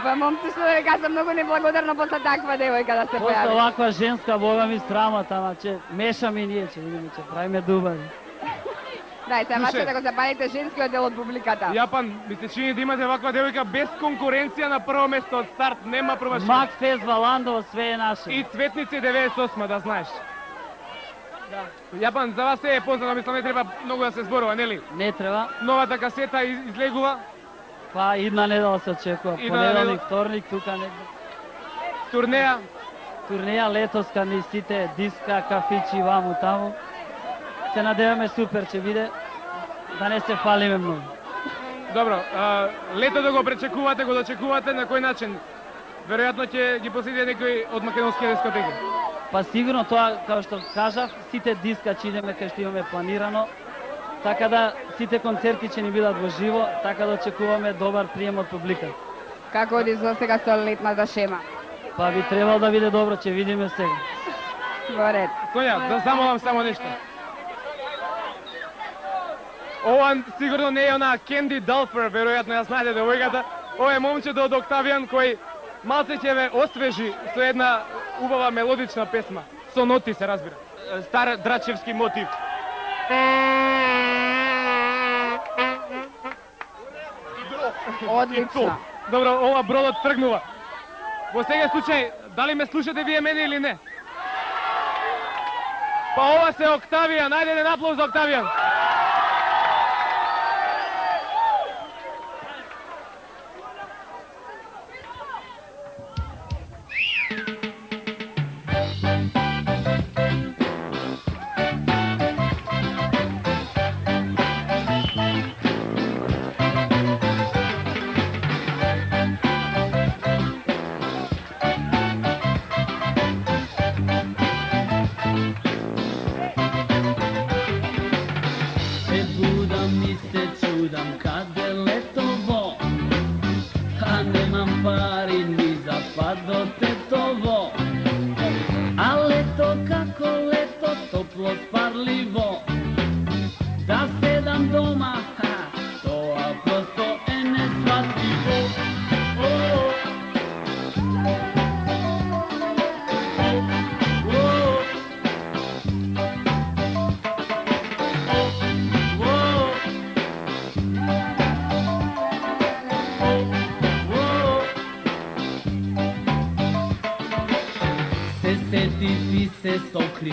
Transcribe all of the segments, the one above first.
Па момци што да кажам многу неблагодарно после таква девојка да се После појави. оваква женска, бога ми срамот, ама че мешаме и ние, че видиме, че правиме дубави. Дај, сега може да го запалите женскиот дел од публиката. Јапан, ми се чини да имате ваква девојка без конкуренција на прво место од старт, нема промашина. Макфест, Валандово, све е наше. И Цветници 98, да знаеш. Јапан, за вас се е познато, мислам, не треба многу да се зборува, нели? Не треба. Новата касета излегува. Па идна недела се очекува, понеделник, вторник, тука негде. Турнеја. Турнеја летоска ни сите диска, кафичи, ваму, таму. Се надеваме супер ќе биде, да не се фалиме многу. Добро, лето да го пречекувате, го дочекувате, на кој начин? Веројатно ќе ги посетите некои од македонските дискотеки. Па сигурно тоа, како што кажав, сите диска ќе идеме кај што имаме планирано, така да сите концерти ќе ни бидат во живо, така да очекуваме добар прием од публика. Како оди за сега со летната шема? Па би требало да биде добро, ќе видиме сега. Во ред. Сонја, да замолам само нешто. Ова сигурно не е она Кенди Далфер, веројатно ја знаете девојката. Ова е момчето од Октавијан кој малце ќе ве освежи со една убава мелодична песма. Со ноти се разбира. Стар драчевски мотив. Одлично. Добро, ова бродот тргнува. Во сега случај, дали ме слушате вие мене или не? Па ова се Октавијан, најде еден аплауз за Октавијан.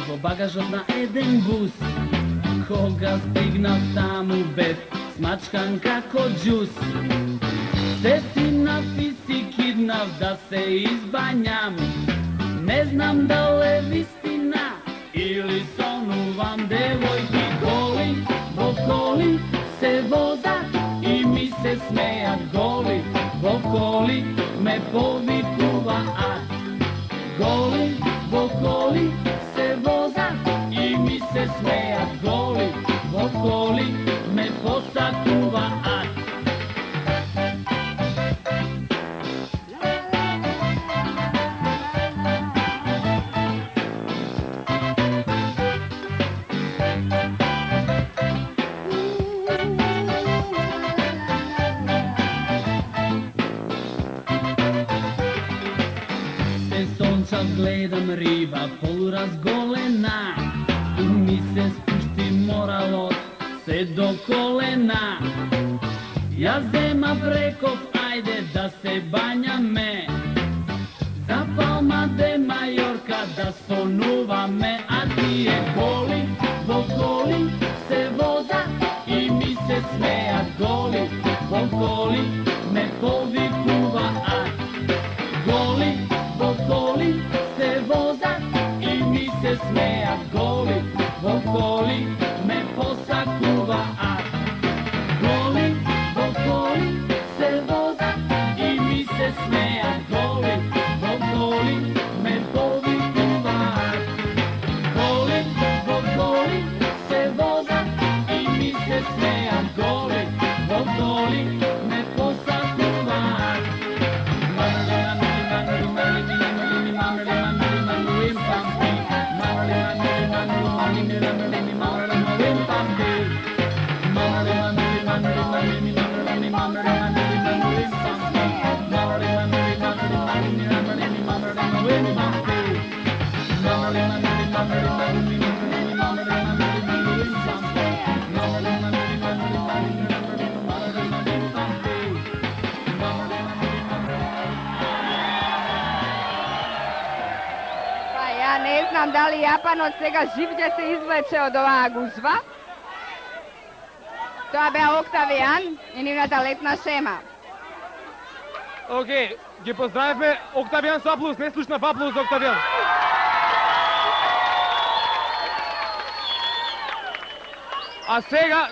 Во багажот на еден бус, кога стигнав таму бев смачкан како џус. Се си написи киднав да се избањам, не знам дали вистина или сонувам. Девојки голи во коли се возат и ми се смејат. Голи во коли ме повикуваат. Голи во коли се возат и ми се смејат. Голи во коли ме посакуваат. Се сончав, гледам риба полуразголена, и ми се спушти моралот се до колена. Ја зема реков, ајде да се бањаме, за Палма де Мајорка да сонуваме. А тие голи во коли се возат и ми се смејат. Голи во коли ме повикуваат. Голи во коли се возат и ми се смејат. Голи во коли ме посакуваат. Голи во коли се возат и ми се смејат. Голи во коли ме повикуваат. Голи во коли се возат и ми се смејат. Голи во коли ме посакуваат. Mama, Ja ne znam da li Japan od сега življe se izvleče od ovаа гужва. Тоа беа Октавијан и нивната летна шема. Океј, ги поздравивме Октавијан со аплауз, не слушна аплауз за Октавијан. А сега